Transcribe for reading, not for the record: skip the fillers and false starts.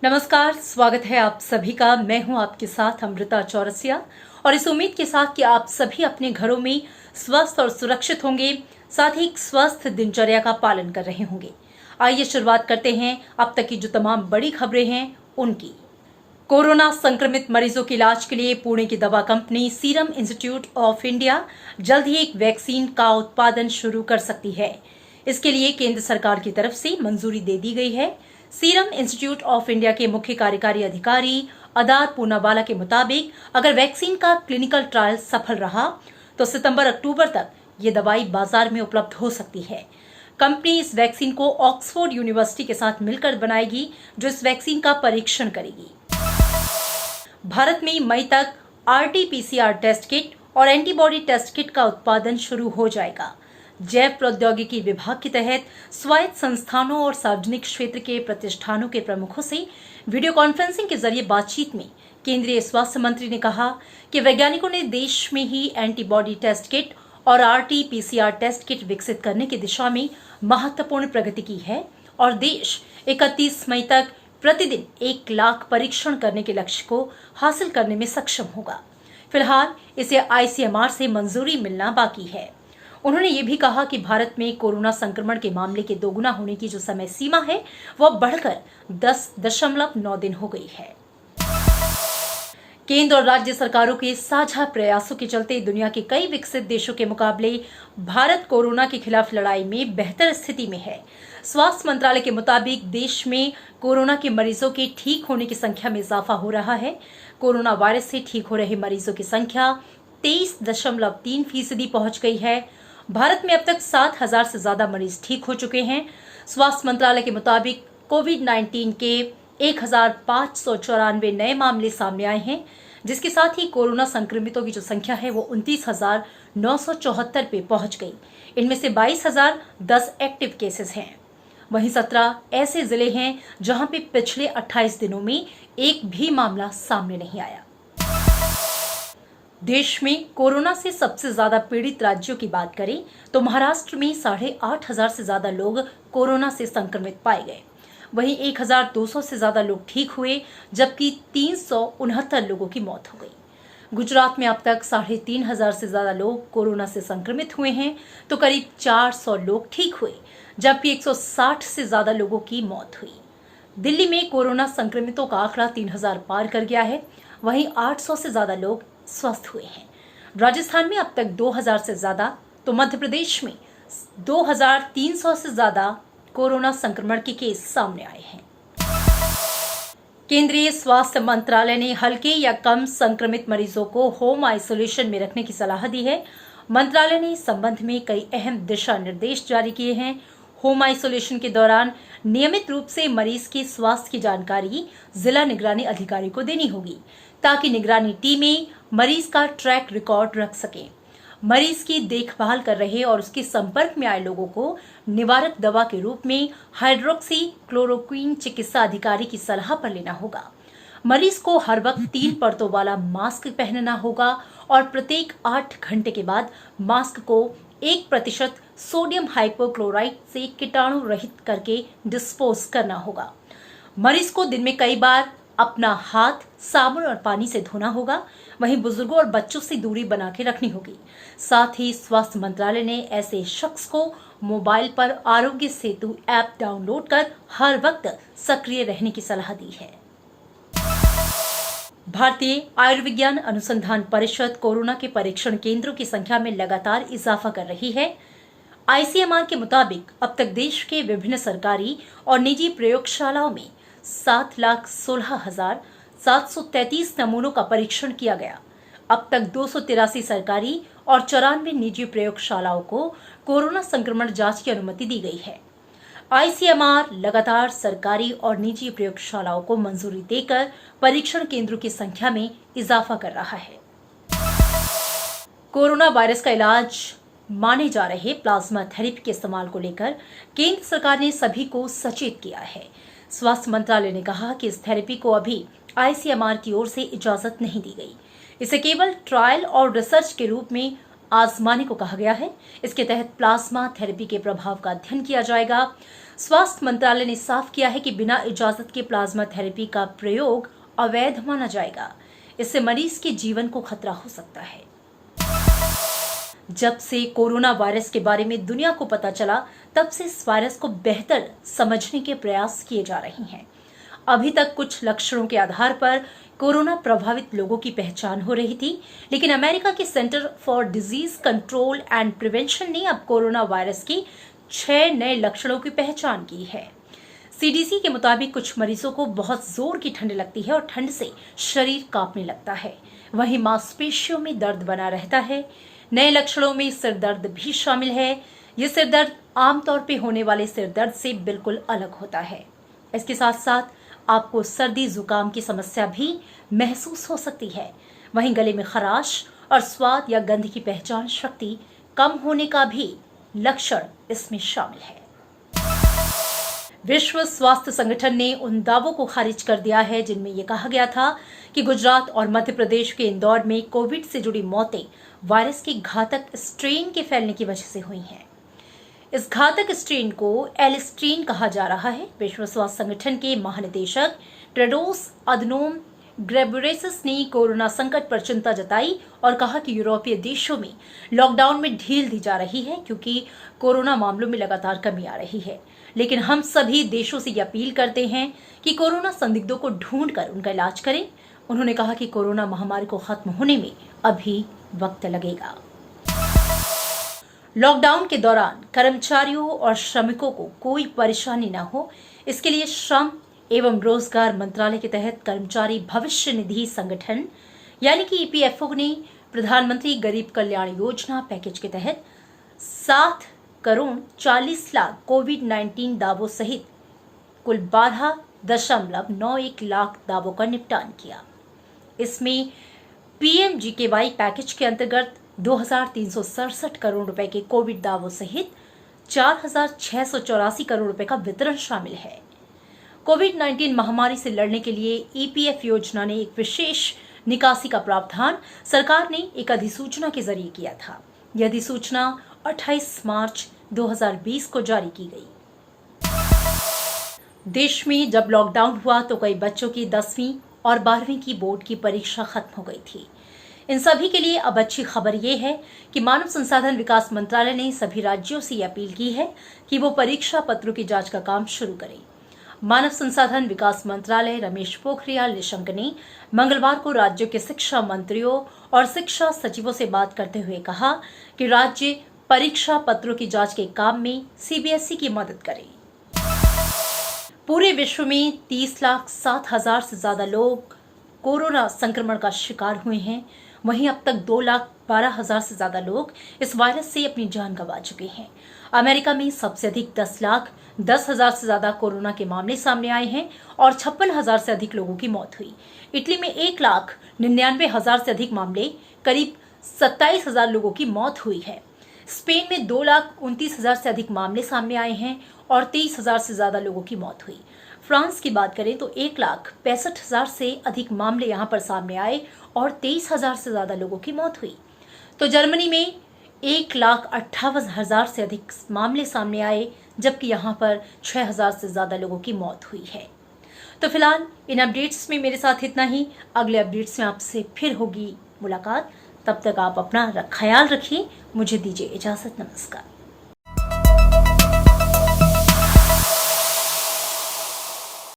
नमस्कार, स्वागत है आप सभी का। मैं हूं आपके साथ अमृता चौरसिया और इस उम्मीद के साथ कि आप सभी अपने घरों में स्वस्थ और सुरक्षित होंगे, साथ ही एक स्वस्थ दिनचर्या का पालन कर रहे होंगे। आइए शुरुआत करते हैं अब तक की जो तमाम बड़ी खबरें हैं उनकी। कोरोना संक्रमित मरीजों के इलाज के लिए पुणे की दवा company serum institute of India जल्द ही एक वैक्सीन का उत्पादन शुरू कर सकती है। इसके लिए केंद्र सरकार की तरफ से मंजूरी दे दी गई है। सीरम इंस्टीट्यूट ऑफ इंडिया के मुख्य कार्यकारी अधिकारी अदार पूनावाला के मुताबिक अगर वैक्सीन का क्लिनिकल ट्रायल सफल रहा तो सितंबर-अक्टूबर तक ये दवाई बाजार में उपलब्ध हो सकती है। कंपनी इस वैक्सीन को ऑक्सफोर्ड यूनिवर्सिटी के साथ मिलकर बनाएगी, जो इस वैक्सीन का परीक्षण करेगी। भारत में मई तक RT-PCR टेस्ट किट और एंटीबॉडी टेस्ट किट का उत्पादन शुरू हो जाएगा। जैव प्रौद्योगिकी विभाग के तहत स्वायत्त संस्थानों और सार्वजनिक क्षेत्र के प्रतिष्ठानों के प्रमुखों से वीडियो कॉन्फ्रेंसिंग के जरिए बातचीत में केंद्रीय स्वास्थ्य मंत्री ने कहा कि वैज्ञानिकों ने देश में ही एंटीबॉडी टेस्ट किट और RT-PCR टेस्ट किट विकसित करने की दिशा में महत्वपूर्ण प्रगति की है और देश 31 मई तक प्रतिदिन 1 लाख परीक्षण करने के लक्ष्य को हासिल करने में सक्षम होगा। फिलहाल इसे ICMR से मंजूरी मिलना बाकी है। उन्होंने ये भी कहा कि भारत में कोरोना संक्रमण के मामले के दोगुना होने की जो समय सीमा है वह बढ़कर 10.9 दिन हो गई है। केंद्र और राज्य सरकारों के साझा प्रयासों के चलते दुनिया के कई विकसित देशों के मुकाबले भारत कोरोना के खिलाफ लड़ाई में बेहतर स्थिति में है। स्वास्थ्य मंत्रालय के मुताबिक देश में कोरोना के मरीजों के ठीक होने की संख्या में इजाफा हो रहा है। कोरोना वायरस से ठीक हो रहे मरीजों की संख्या 23.3% पहुंच गई है। भारत में अब तक 7,000 से ज्यादा मरीज ठीक हो चुके हैं। स्वास्थ्य मंत्रालय के मुताबिक कोविड-19 के 1,594 नए मामले सामने आए हैं, जिसके साथ ही कोरोना संक्रमितों की जो संख्या है वो 29,974 पे पहुंच गई। इनमें से 22,010 एक्टिव केसेस हैं। वहीं 17 ऐसे जिले हैं जहां पे पिछले 28 दिनों में एक भी मामला सामने नहीं आया। देश में कोरोना से सबसे ज्यादा पीड़ित राज्यों की बात करें तो महाराष्ट्र में 8,500 से ज्यादा लोग कोरोना से संक्रमित पाए गए। वहीं 1,200 से ज्यादा लोग ठीक हुए, जबकि 369 लोगों की मौत हो गई। गुजरात में अब तक 3,500 से ज्यादा लोग कोरोना से संक्रमित हुए हैं, तो करीब 400 लोग ठीक हुए, जबकि 160 से ज्यादा लोगों की मौत हुई। दिल्ली में कोरोना संक्रमितों का आंकड़ा 3,000 पार कर गया है। वहीं 800 से ज्यादा लोग स्वस्थ हुए हैं। राजस्थान में अब तक 2,000 से ज्यादा, तो मध्य प्रदेश में 2,300 से ज्यादा कोरोना संक्रमण के केस सामने आए हैं। केंद्रीय स्वास्थ्य मंत्रालय ने हल्के या कम संक्रमित मरीजों को होम आइसोलेशन में रखने की सलाह दी है। मंत्रालय ने इस संबंध में कई अहम दिशा निर्देश जारी किए हैं। होम आइसोलेशन के दौरान नियमित रूप से मरीज के स्वास्थ्य की जानकारी जिला निगरानी अधिकारी को देनी होगी, ताकि निगरानी टीमें मरीज का ट्रैक रिकॉर्ड रख सकें। मरीज की देखभाल कर रहे और उसके संपर्क में आए लोगों को निवारक दवा के रूप में हाइड्रोक्सी क्लोरोक्वीन चिकित्सा अधिकारी की सलाह पर लेना होगा। मरीज को हर वक्त 3 परतों वाला मास्क पहनना होगा और प्रत्येक 8 घंटे के बाद मास्क को 1% सोडियम हाइपोक्लोराइट से कीटाणु रहित करके डिस्पोज करना होगा। मरीज को दिन में कई बार अपना हाथ साबुन और पानी से धोना होगा। वहीं बुजुर्गों और बच्चों से दूरी बना के रखनी होगी। साथ ही स्वास्थ्य मंत्रालय ने ऐसे शख्स को मोबाइल पर आरोग्य सेतु ऐप डाउनलोड कर हर वक्त सक्रिय रहने की सलाह दी है। भारतीय आयुर्विज्ञान अनुसंधान परिषद कोरोना के परीक्षण केंद्रों की संख्या में लगातार इजाफा कर रही है। ICMR के मुताबिक अब तक देश के विभिन्न सरकारी और निजी प्रयोगशालाओं में 7,16,733 नमूनों का परीक्षण किया गया। अब तक 283 सरकारी और 94 निजी प्रयोगशालाओं को कोरोना संक्रमण जांच की अनुमति दी गई है। ICMR लगातार सरकारी और निजी प्रयोगशालाओं को मंजूरी देकर परीक्षण केंद्रों की संख्या में इजाफा कर रहा है। कोरोना वायरस का इलाज माने जा रहे प्लाज्मा थेरेपी के इस्तेमाल को लेकर केंद्र सरकार ने सभी को सचेत किया है। स्वास्थ्य मंत्रालय ने कहा कि इस थेरेपी को अभी ICMR की ओर से इजाजत नहीं दी गई। इसे केवल ट्रायल और रिसर्च के रूप में आजमाने को कहा गया है। इसके तहत प्लाज्मा थेरेपी के प्रभाव का अध्ययन किया जाएगा। स्वास्थ्य मंत्रालय ने साफ किया है कि बिना इजाजत के प्लाज्मा थेरेपी का प्रयोग अवैध माना जाएगा। इससे मरीज के जीवन को खतरा हो सकता है। जब से कोरोना वायरस के बारे में दुनिया को पता चला, तब से इस वायरस को बेहतर समझने के प्रयास किए जा रहे हैं। अभी तक कुछ लक्षणों के आधार पर कोरोना प्रभावित लोगों की पहचान हो रही थी, लेकिन अमेरिका के centre for disease control and prevention ने अब कोरोना वायरस के 6 नए लक्षणों की पहचान की है। सीडीसी के मुताबिक कुछ मरीजों को बहुत जोर की ठंड लगती है और ठंड से शरीर कांपने लगता है। वहीं मांसपेशियों में दर्द बना रहता है। नए लक्षणों में सिर दर्द भी शामिल है। ये सिर दर्द आमतौर पर होने वाले सिर दर्द से बिल्कुल अलग होता है। इसके साथ साथ आपको सर्दी जुकाम की समस्या भी महसूस हो सकती है। वहीं गले में खराश और स्वाद या गंध की पहचान शक्ति कम होने का भी लक्षण इसमें शामिल है। विश्व स्वास्थ्य संगठन ने उन दावों को खारिज कर दिया है जिनमें यह कहा गया था कि गुजरात और मध्य प्रदेश के इंदौर में कोविड से जुड़ी मौतें वायरस के घातक स्ट्रेन के फैलने की वजह से हुई हैं। इस घातक स्ट्रेन को एल स्ट्रेन कहा जा रहा है। विश्व स्वास्थ्य संगठन के महानिदेशक टेड्रोस अधनोम घेब्रेयेसस ने कोरोना संकट पर चिंता जताई और कहा कि यूरोपीय देशों में लॉकडाउन में ढील दी जा रही है क्योंकि कोरोना मामलों में लगातार कमी आ रही है। लेकिन हम सभी देशों से ये अपील करते हैं कि कोरोना संदिग्धों को ढूंढकर उनका इलाज करें। उन्होंने कहा कि कोरोना महामारी को खत्म होने में अभी वक्त लगेगा। लॉकडाउन के दौरान कर्मचारियों और श्रमिकों को कोई परेशानी न हो, इसके लिए श्रम एवं रोजगार मंत्रालय के तहत कर्मचारी भविष्य निधि संगठन यानी कि ईपीएफओ ने प्रधानमंत्री गरीब कल्याण योजना पैकेज के तहत 7,40,00,000 कोविड-19 दावों सहित कुल 12.91 लाख दावों का निपटान किया। इसमें पीएमजीकेवाई पैकेज के अंतर्गत 2,367 करोड़ रुपए के कोविड दावों सहित 4,684 करोड़ रुपए का वितरण शामिल है। कोविड-19 महामारी से लड़ने के लिए ईपीएफ योजना ने एक विशेष निकासी का प्रावधान सरकार ने एक अधिसूचना के जरिए किया था। यह अधिसूचना 28 मार्च 2020 को जारी की गई। देश में जब लॉकडाउन हुआ तो कई बच्चों की 10वीं और 12वीं की बोर्ड की परीक्षा खत्म हो गई थी। इन सभी के लिए अब अच्छी खबर यह है कि मानव संसाधन विकास मंत्रालय ने सभी राज्यों से अपील की है कि वो परीक्षा पत्रों की जांच का काम शुरू करें। मानव संसाधन विकास मंत्रालय रमेश पोखरियाल निशंक ने मंगलवार को राज्यों के शिक्षा मंत्रियों और शिक्षा सचिवों से बात करते हुए कहा कि राज्य परीक्षा पत्रों की जांच के काम में सीबीएसई की मदद करें। पूरे विश्व में 30,07,000 से ज्यादा लोग कोरोना संक्रमण का शिकार हुए हैं। वहीं अब तक 2,12,000 से ज्यादा लोग इस वायरस से अपनी जान गंवा चुके हैं। अमेरिका में सबसे अधिक 10,10,000 से ज्यादा कोरोना के मामले सामने आए हैं और 56,000 से अधिक लोगों की मौत हुई। इटली में 1,99,000 से अधिक मामले, करीब 27,000 लोगों की मौत हुई है। स्पेन में 2,29,000 से अधिक मामले सामने आए हैं और 23,000 से ज्यादा लोगों की मौत हुई। फ्रांस की बात करें तो 1,65,000 से अधिक मामले यहां पर सामने आए और 23,000 से ज्यादा लोगों की मौत हुई। तो जर्मनी में 1,58,000 से अधिक मामले सामने आए, जबकि यहां पर 6,000 से ज्यादा लोगों की मौत हुई है। तो फिलहाल इन अपडेट्स में मेरे साथ इतना ही। अगले अपडेट्स में आपसे फिर होगी मुलाकात। तब तक आप अपना ख्याल रखिए। मुझे दीजिए इजाजत। नमस्कार।